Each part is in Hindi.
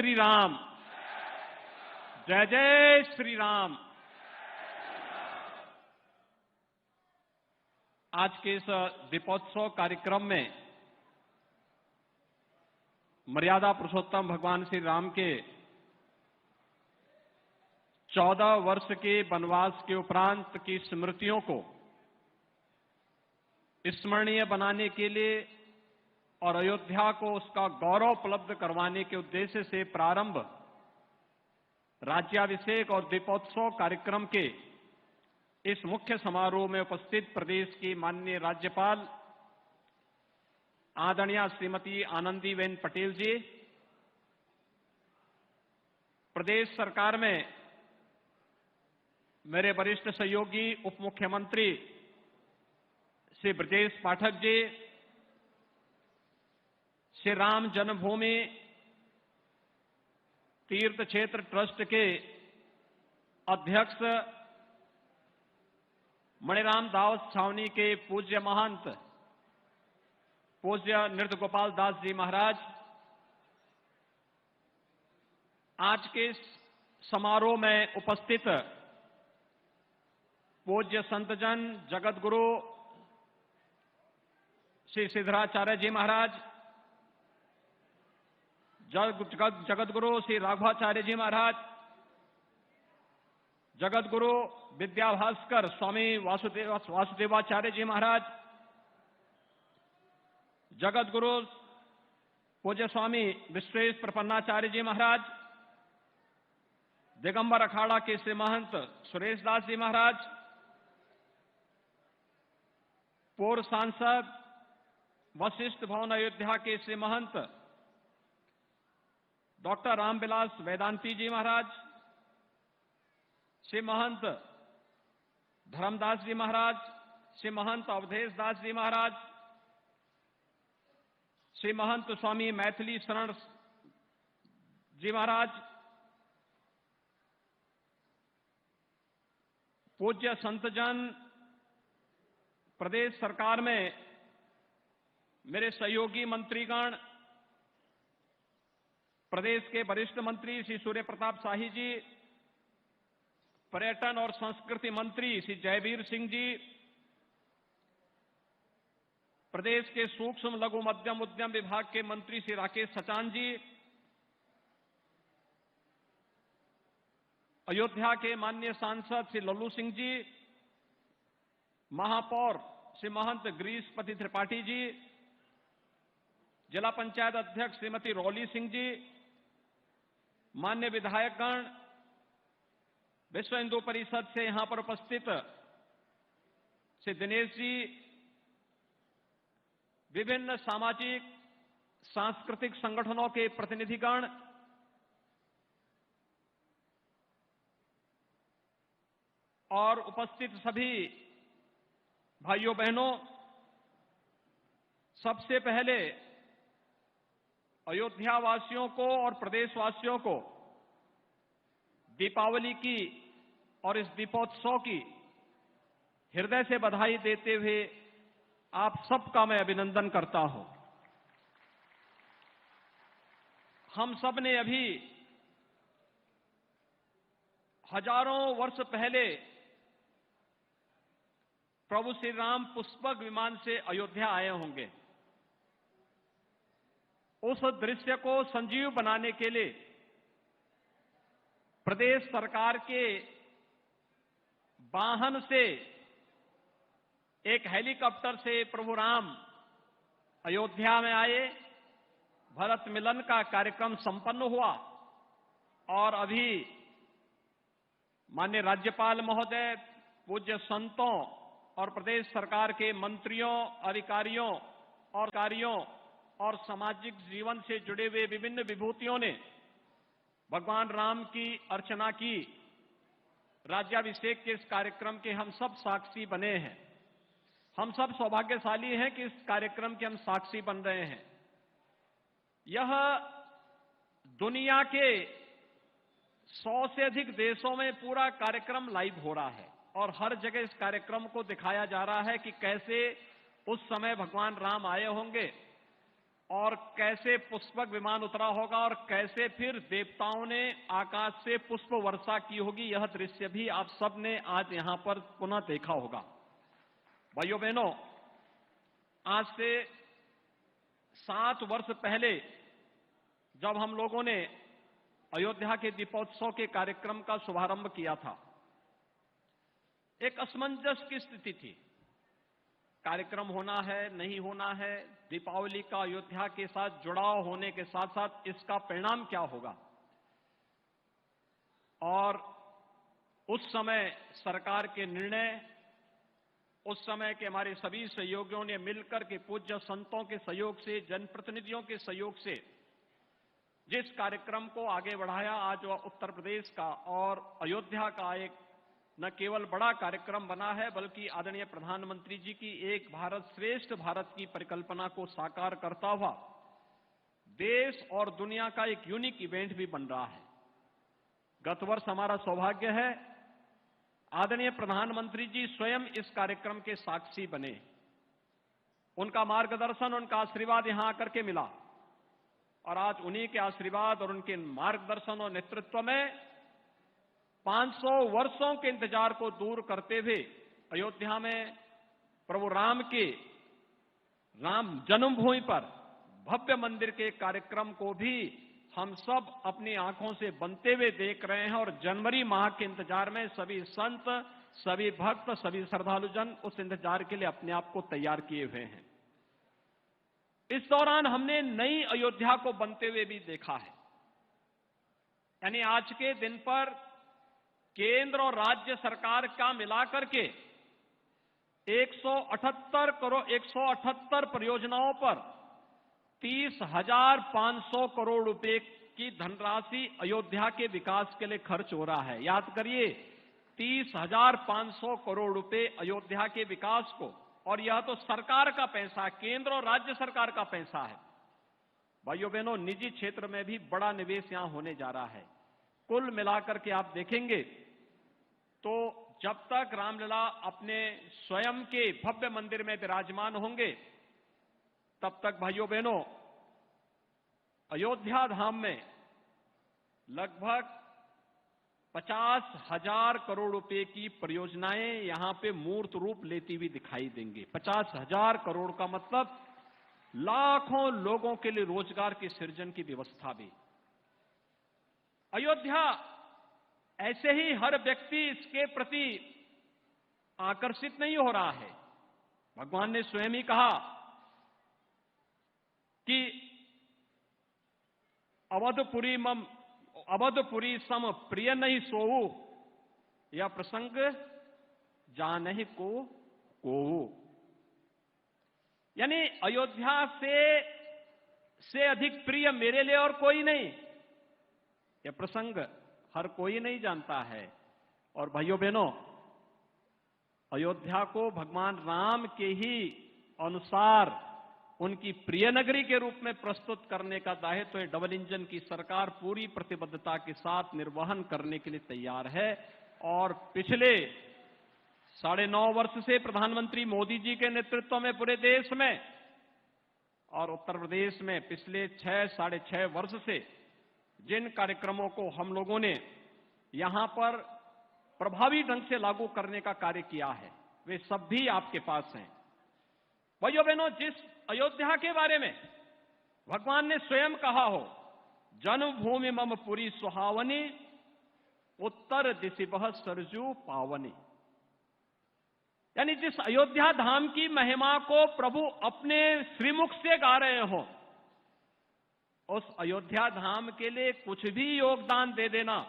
श्री राम। जय जय श्री राम। आज के इस दीपोत्सव कार्यक्रम में मर्यादा पुरुषोत्तम भगवान श्री राम के 14 वर्ष के वनवास के उपरांत की स्मृतियों को स्मरणीय बनाने के लिए और अयोध्या को उसका गौरव उपलब्ध करवाने के उद्देश्य से प्रारंभ राज्याभिषेक और दीपोत्सव कार्यक्रम के इस मुख्य समारोह में उपस्थित प्रदेश की माननीय राज्यपाल आदरणीय श्रीमती आनंदीबेन पटेल जी, प्रदेश सरकार में मेरे वरिष्ठ सहयोगी उप मुख्यमंत्री श्री ब्रजेश पाठक जी, श्री राम जन्मभूमि तीर्थ क्षेत्र ट्रस्ट के अध्यक्ष मणिराम दास छावनी के पूज्य महंत पूज्य नृत्य गोपाल दास जी महाराज, आज के इस समारोह में उपस्थित पूज्य संतजन जगत गुरु श्री सिद्धराचार्य जी महाराज, जगत गुरु श्री राघवाचार्य जी महाराज, जगत गुरु विद्याभास्कर स्वामी वासुदेवाचार्य जी महाराज, जगत गुरु पूज्य स्वामी विश्वेश प्रपन्नाचार्य जी महाराज, दिगंबर अखाड़ा के श्री महंत सुरेश दास जी महाराज, पूर्व सांसद वशिष्ठ भवन अयोध्या के श्री महंत डॉक्टर रामविलास वेदांती जी महाराज, श्री महंत धर्मदास जी महाराज, श्री महंत अवधेश दास जी महाराज, श्री महंत स्वामी मैथिली शरण जी महाराज, पूज्य संतजन, प्रदेश सरकार में मेरे सहयोगी मंत्रीगण, प्रदेश के वरिष्ठ मंत्री श्री सूर्य प्रताप शाही जी, पर्यटन और संस्कृति मंत्री श्री जयवीर सिंह जी, प्रदेश के सूक्ष्म लघु मध्यम उद्यम विभाग के मंत्री श्री राकेश सचान जी, अयोध्या के माननीय सांसद श्री लल्लू सिंह जी, महापौर श्री महंत गिरीशपति त्रिपाठी जी, जिला पंचायत अध्यक्ष श्रीमती रौली सिंह जी, मान्य विधायकगण, विश्व हिंदू परिषद से यहां पर उपस्थित श्री दिनेश जी, विभिन्न सामाजिक सांस्कृतिक संगठनों के प्रतिनिधिगण, और उपस्थित सभी भाइयों बहनों, सबसे पहले अयोध्या वासियों को और प्रदेशवासियों को दीपावली की और इस दीपोत्सव की हृदय से बधाई देते हुए आप सबका मैं अभिनंदन करता हूं। हम सब ने अभी हजारों वर्ष पहले प्रभु श्री राम पुष्पक विमान से अयोध्या आए होंगे। उस दृश्य को संजीव बनाने के लिए प्रदेश सरकार के वाहन से एक हेलीकॉप्टर से प्रभु राम अयोध्या में आए, भरत मिलन का कार्यक्रम संपन्न हुआ और अभी माननीय राज्यपाल महोदय, पूज्य संतों और प्रदेश सरकार के मंत्रियों, अधिकारियों और कार्यों और सामाजिक जीवन से जुड़े हुए विभिन्न विभूतियों ने भगवान राम की अर्चना की। राज्याभिषेक के इस कार्यक्रम के हम सब साक्षी बने हैं। हम सब सौभाग्यशाली हैं कि इस कार्यक्रम के हम साक्षी बन रहे हैं। यह दुनिया के 100 से अधिक देशों में पूरा कार्यक्रम लाइव हो रहा है और हर जगह इस कार्यक्रम को दिखाया जा रहा है कि कैसे उस समय भगवान राम आए होंगे और कैसे पुष्पक विमान उतरा होगा और कैसे फिर देवताओं ने आकाश से पुष्प वर्षा की होगी, यह दृश्य भी आप सब ने आज यहां पर पुनः देखा होगा। भाइयों बहनों, आज से 7 वर्ष पहले जब हम लोगों ने अयोध्या के दीपोत्सव के कार्यक्रम का शुभारंभ किया था, एक असमंजस की स्थिति थी। कार्यक्रम होना है, नहीं होना है, दीपावली का अयोध्या के साथ जुड़ाव होने के साथ साथ इसका परिणाम क्या होगा। और उस समय सरकार के निर्णय, उस समय के हमारे सभी सहयोगियों ने मिलकर के पूज्य संतों के सहयोग से, जनप्रतिनिधियों के सहयोग से जिस कार्यक्रम को आगे बढ़ाया, आज वह उत्तर प्रदेश का और अयोध्या का एक न केवल बड़ा कार्यक्रम बना है, बल्कि आदरणीय प्रधानमंत्री जी की एक भारत श्रेष्ठ भारत की परिकल्पना को साकार करता हुआ देश और दुनिया का एक यूनिक इवेंट भी बन रहा है। गत वर्ष हमारा सौभाग्य है, आदरणीय प्रधानमंत्री जी स्वयं इस कार्यक्रम के साक्षी बने। उनका मार्गदर्शन, उनका आशीर्वाद यहां आकर के मिला और आज उन्हीं के आशीर्वाद और उनके मार्गदर्शन और नेतृत्व में 500 वर्षों के इंतजार को दूर करते हुए अयोध्या में प्रभु राम के राम जन्मभूमि पर भव्य मंदिर के कार्यक्रम को भी हम सब अपनी आंखों से बनते हुए देख रहे हैं और जनवरी माह के इंतजार में सभी संत, सभी भक्त, सभी श्रद्धालुजन उस इंतजार के लिए अपने आप को तैयार किए हुए हैं। इस दौरान हमने नई अयोध्या को बनते हुए भी देखा है। यानी आज के दिन पर केंद्र और राज्य सरकार का मिलाकर के 178 परियोजनाओं पर 30,500 करोड़ रुपए की धनराशि अयोध्या के विकास के लिए खर्च हो रहा है। याद करिए, 30,500 करोड़ रुपए अयोध्या के विकास को, और यह तो सरकार का पैसा, केंद्र और राज्य सरकार का पैसा है। भाइयों बहनों, निजी क्षेत्र में भी बड़ा निवेश यहां होने जा रहा है। कुल मिलाकर के आप देखेंगे तो जब तक रामलला अपने स्वयं के भव्य मंदिर में विराजमान होंगे, तब तक भाइयों बहनों अयोध्या धाम में लगभग 50,000 करोड़ रुपए की परियोजनाएं यहां पे मूर्त रूप लेती हुई दिखाई देंगी। 50,000 करोड़ का मतलब लाखों लोगों के लिए रोजगार के सृजन की व्यवस्था भी। अयोध्या ऐसे ही हर व्यक्ति इसके प्रति आकर्षित नहीं हो रहा है। भगवान ने स्वयं ही कहा कि अवधपुरी सम प्रिय नहीं सोऊ, यह प्रसंग जानहि को। यानी अयोध्या से अधिक प्रिय मेरे लिए और कोई नहीं, यह प्रसंग हर कोई नहीं जानता है। और भाइयों बहनों, अयोध्या को भगवान राम के ही अनुसार उनकी प्रिय नगरी के रूप में प्रस्तुत करने का दायित्व तो डबल इंजन की सरकार पूरी प्रतिबद्धता के साथ निर्वहन करने के लिए तैयार है। और पिछले 9.5 वर्ष से प्रधानमंत्री मोदी जी के नेतृत्व में पूरे देश में और उत्तर प्रदेश में पिछले 6-6.5 वर्ष से जिन कार्यक्रमों को हम लोगों ने यहां पर प्रभावी ढंग से लागू करने का कार्य किया है, वे सब भी आपके पास हैं। भाइयों बहनों, जिस अयोध्या के बारे में भगवान ने स्वयं कहा हो, जन्मभूमि मम पुरी सुहावनी, उत्तर दिशि बह सरजू पावनी, यानी जिस अयोध्या धाम की महिमा को प्रभु अपने श्रीमुख से गा रहे हो, उस अयोध्या धाम के लिए कुछ भी योगदान दे देना,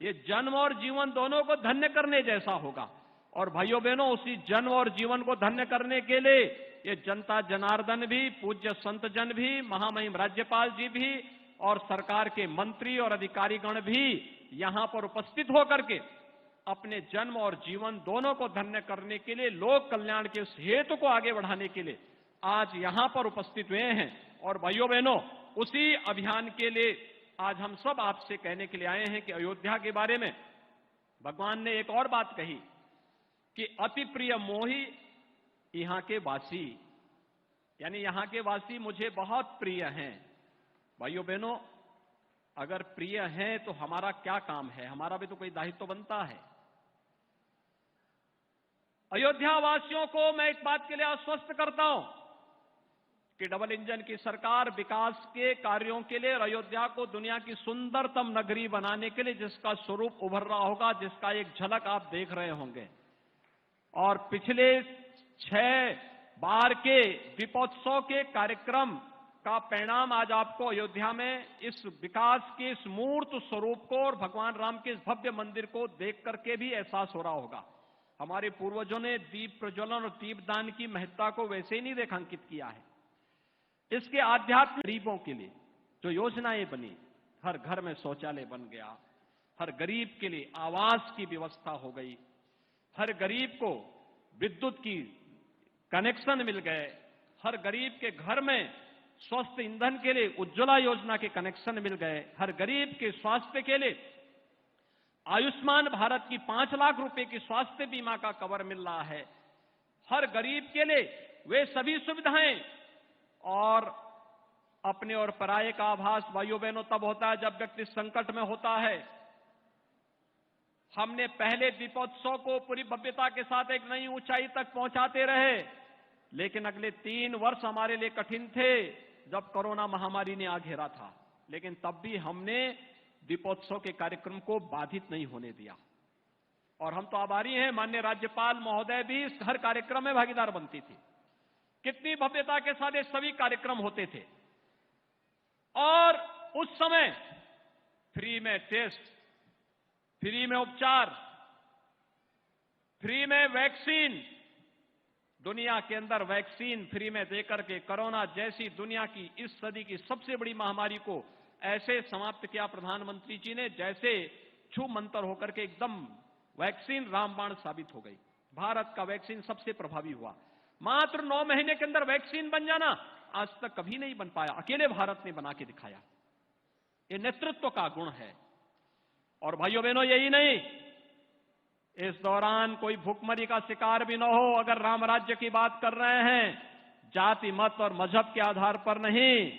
ये जन्म और जीवन दोनों को धन्य करने जैसा होगा। और भाइयों बहनों, उसी जन्म और जीवन को धन्य करने के लिए ये जनता जनार्दन भी, पूज्य संत जन भी, महामहिम राज्यपाल जी भी और सरकार के मंत्री और अधिकारीगण भी यहां पर उपस्थित होकर के अपने जन्म और जीवन दोनों को धन्य करने के लिए, लोक कल्याण के उस हेतु को आगे बढ़ाने के लिए आज यहां पर उपस्थित हुए हैं। और भाइयों बहनों, उसी अभियान के लिए आज हम सब आपसे कहने के लिए आए हैं कि अयोध्या के बारे में भगवान ने एक और बात कही कि अति प्रिय मोही यहां के वासी। यानी यहां के वासी मुझे बहुत प्रिय हैं। भाइयों बहनों, अगर प्रिय हैं तो हमारा क्या काम है? हमारा भी तो कोई दायित्व तो बनता है। अयोध्या वासियों को मैं एक बात के लिए आश्वस्त करता हूं कि डबल इंजन की सरकार विकास के कार्यों के लिए और अयोध्या को दुनिया की सुंदरतम नगरी बनाने के लिए जिसका स्वरूप उभर रहा होगा, जिसका एक झलक आप देख रहे होंगे। और पिछले 6 बार के दीपोत्सव के कार्यक्रम का परिणाम आज आपको अयोध्या में इस विकास के इस मूर्त स्वरूप को और भगवान राम के इस भव्य मंदिर को देख करके भी एहसास हो रहा होगा। हमारे पूर्वजों ने दीप प्रज्वलन और दीपदान की महत्ता को वैसे ही नहीं रेखांकित किया है। इसके आध्यात्मिक गरीबों के लिए जो योजनाएं बनी, हर घर में शौचालय बन गया, हर गरीब के लिए आवास की व्यवस्था हो गई, हर गरीब को विद्युत की कनेक्शन मिल गए, हर गरीब के घर में स्वस्थ ईंधन के लिए उज्ज्वला योजना के कनेक्शन मिल गए, हर गरीब के स्वास्थ्य के लिए आयुष्मान भारत की 5 लाख रुपए की स्वास्थ्य बीमा का कवर मिल रहा है। हर गरीब के लिए वे सभी सुविधाएं। और अपने और पराये का आभास भाइयों बहनों तब होता है जब व्यक्ति संकट में होता है। हमने पहले दीपोत्सव को पूरी भव्यता के साथ एक नई ऊंचाई तक पहुंचाते रहे, लेकिन अगले 3 वर्ष हमारे लिए कठिन थे जब कोरोना महामारी ने आ घेरा था। लेकिन तब भी हमने दीपोत्सव के कार्यक्रम को बाधित नहीं होने दिया। और हम तो आभारी हैं, माननीय राज्यपाल महोदय भी इस हर कार्यक्रम में भागीदार बनती थी। कितनी भव्यता के साथ ये सभी कार्यक्रम होते थे। और उस समय फ्री में टेस्ट, फ्री में उपचार, फ्री में वैक्सीन, दुनिया के अंदर वैक्सीन फ्री में देकर के कोरोना जैसी दुनिया की इस सदी की सबसे बड़ी महामारी को ऐसे समाप्त किया प्रधानमंत्री जी ने, जैसे छू मंतर होकर के एकदम वैक्सीन रामबाण साबित हो गई। भारत का वैक्सीन सबसे प्रभावी हुआ। मात्र 9 महीने के अंदर वैक्सीन बन जाना आज तक कभी नहीं बन पाया, अकेले भारत ने बना के दिखाया। ये नेतृत्व का गुण है। और भाइयों बहनों, यही नहीं, इस दौरान कोई भूखमरी का शिकार भी न हो। अगर राम राज्य की बात कर रहे हैं, जाति मत और मजहब के आधार पर नहीं,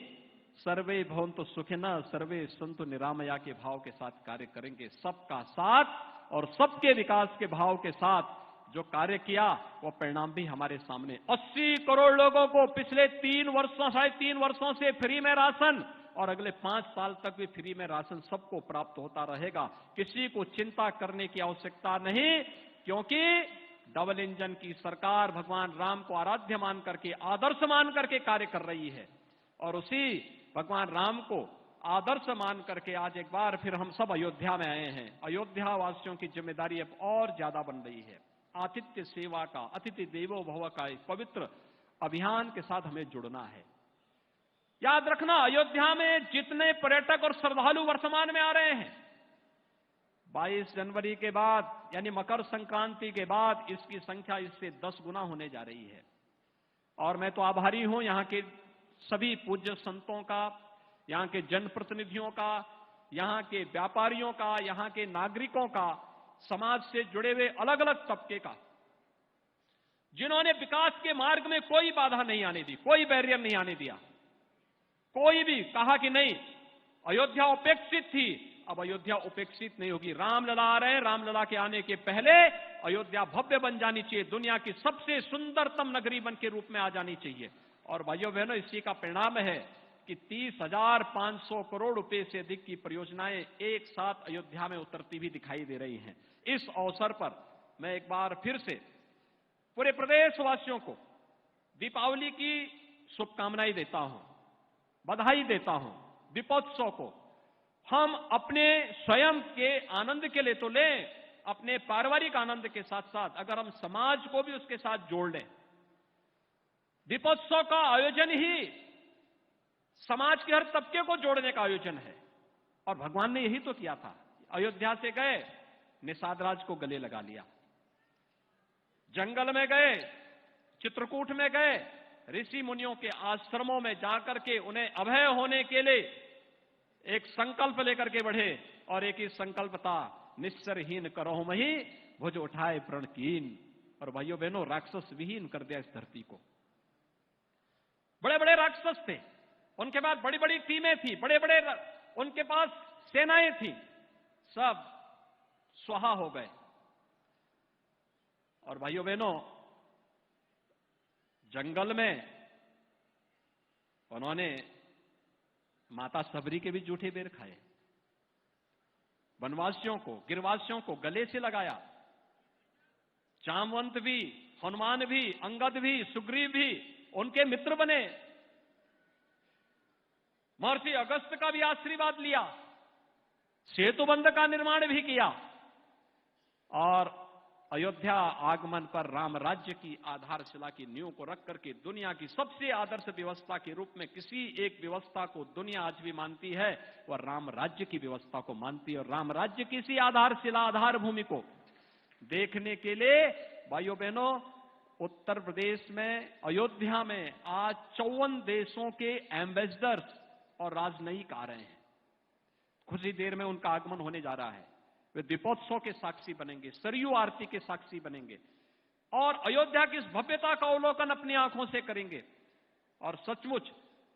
सर्वे भवन्तु सुखिनः सर्वे सन्तु निरामया के भाव के साथ कार्य करेंगे। सबका साथ और सबके विकास के भाव के साथ जो कार्य किया वो परिणाम भी हमारे सामने। 80 करोड़ लोगों को पिछले 3 वर्षों, 3.5 वर्षों से फ्री में राशन, और अगले 5 साल तक भी फ्री में राशन सबको प्राप्त होता रहेगा। किसी को चिंता करने की आवश्यकता नहीं, क्योंकि डबल इंजन की सरकार भगवान राम को आराध्य मान करके, आदर्श मान करके कार्य कर रही है। और उसी भगवान राम को आदर्श मान करके आज एक बार फिर हम सब अयोध्या में आए हैं। अयोध्या वासियों की जिम्मेदारी अब और ज्यादा बन रही है। आतिथ्य सेवा का, अतिथि देवो भव का एक पवित्र अभियान के साथ हमें जुड़ना है। याद रखना, अयोध्या में जितने पर्यटक और श्रद्धालु वर्तमान में आ रहे हैं, 22 जनवरी के बाद यानी मकर संक्रांति के बाद इसकी संख्या इससे 10 गुना होने जा रही है। और मैं तो आभारी हूं यहां के सभी पूज्य संतों का, यहां के जनप्रतिनिधियों का, यहां के व्यापारियों का, यहां के नागरिकों का, समाज से जुड़े हुए अलग अलग तबके का, जिन्होंने विकास के मार्ग में कोई बाधा नहीं आने दी, कोई बैरियर नहीं आने दिया। कोई भी कहा कि नहीं अयोध्या उपेक्षित थी, अब अयोध्या उपेक्षित नहीं होगी। रामलला आ रहे हैं, रामलला के आने के पहले अयोध्या भव्य बन जानी चाहिए, दुनिया की सबसे सुंदरतम नगरी बन के रूप में आ जानी चाहिए। और भाइयों बहनों, इसी का परिणाम है कि 30,500 करोड़ रुपए से अधिक की परियोजनाएं एक साथ अयोध्या में उतरती भी दिखाई दे रही हैं। इस अवसर पर मैं एक बार फिर से पूरे प्रदेशवासियों को दीपावली की शुभकामनाएं देता हूं, बधाई देता हूं। दीपोत्सव को हम अपने स्वयं के आनंद के लिए तो लें, अपने पारिवारिक आनंद के साथ साथ अगर हम समाज को भी उसके साथ जोड़ लें, दीपोत्सव का आयोजन ही समाज के हर तबके को जोड़ने का आयोजन है। और भगवान ने यही तो किया था। अयोध्या से गए, निषाद राज को गले लगा लिया, जंगल में गए, चित्रकूट में गए, ऋषि मुनियों के आश्रमों में जाकर के उन्हें अभय होने के लिए एक संकल्प लेकर के बढ़े। और एक ही संकल्प था, निस्सरहीन करो मही भुज उठाए प्रण कीन। और भाइयों बहनों, राक्षस विहीन कर दिया इस धरती को। बड़े बड़े राक्षस थे, उनके पास बड़ी बड़ी टीमें थी, बड़े बड़े उनके पास सेनाएं थी, सब स्वाहा हो गए। और भाइयों बहनों, जंगल में उन्होंने माता सबरी के भी जूठे बेर खाए, वनवासियों को, गिरवासियों को गले से लगाया। जामवंत भी, हनुमान भी, अंगद भी, सुग्रीव भी उनके मित्र बने। महर्षि अगस्त का भी आशीर्वाद लिया, सेतुबंध का निर्माण भी किया। और अयोध्या आगमन पर राम राज्य की आधारशिला की नींव को रख करके दुनिया की सबसे आदर्श व्यवस्था के रूप में किसी एक व्यवस्था को दुनिया आज भी मानती है, वह राम राज्य की व्यवस्था को मानती है। और राम राज्य की इसी आधारशिला, आधार भूमि को देखने के लिए भाइयों बहनों, उत्तर प्रदेश में अयोध्या में आज 54 देशों के एम्बेसडर्स और राजनयिक आ रहे हैं। कुछ ही देर में उनका आगमन होने जा रहा है। वे दीपोत्सव के साक्षी बनेंगे, सरयू आरती के साक्षी बनेंगे और अयोध्या की इस भव्यता का अवलोकन अपनी आंखों से करेंगे। और सचमुच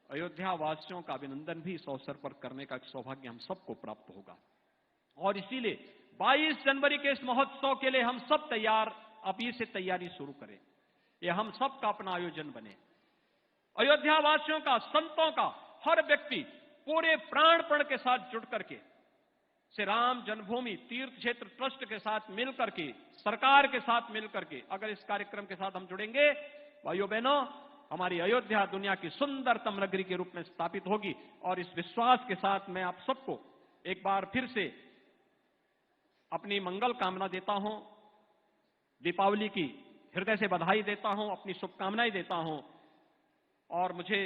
अयोध्या वासियों का अभिनंदन भी इस अवसर पर करने का सौभाग्य हम सबको प्राप्त होगा। और इसीलिए 22 जनवरी के इस महोत्सव के लिए हम सब तैयार, अभी से तैयारी शुरू करें। यह हम सब का अपना आयोजन बने। अयोध्या वासियों का, संतों का, हर व्यक्ति पूरे प्राणपण के साथ जुड़ करके श्री राम जन्मभूमि तीर्थ क्षेत्र ट्रस्ट के साथ मिलकर के, सरकार के साथ मिलकर के अगर इस कार्यक्रम के साथ हम जुड़ेंगे, भाइयों बहनों, हमारी अयोध्या दुनिया की सुंदरतम नगरी के रूप में स्थापित होगी। और इस विश्वास के साथ मैं आप सबको एक बार फिर से अपनी मंगल कामना देता हूं, दीपावली की हृदय से बधाई देता हूं, अपनी शुभकामनाएं देता हूं। और मुझे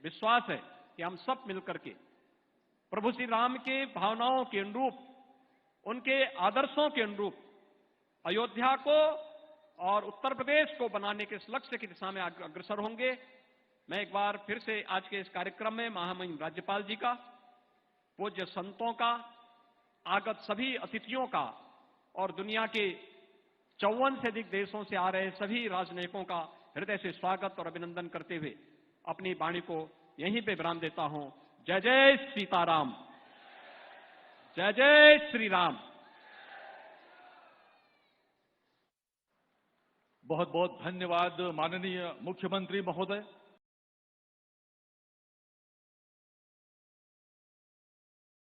विश्वास है कि हम सब मिलकर के प्रभु श्री राम के भावनाओं के अनुरूप, उनके आदर्शों के अनुरूप अयोध्या को और उत्तर प्रदेश को बनाने के इस लक्ष्य की दिशा में अग्रसर होंगे। मैं एक बार फिर से आज के इस कार्यक्रम में महामहिम राज्यपाल जी का, पूज्य संतों का, आगत सभी अतिथियों का और दुनिया के 54 से अधिक देशों से आ रहे सभी राजनयिकों का हृदय से स्वागत और अभिनंदन करते हुए अपनी वाणी को यहीं पे विराम देता हूं। जय जय सीताराम, जय जय श्री राम। बहुत बहुत धन्यवाद माननीय मुख्यमंत्री महोदय।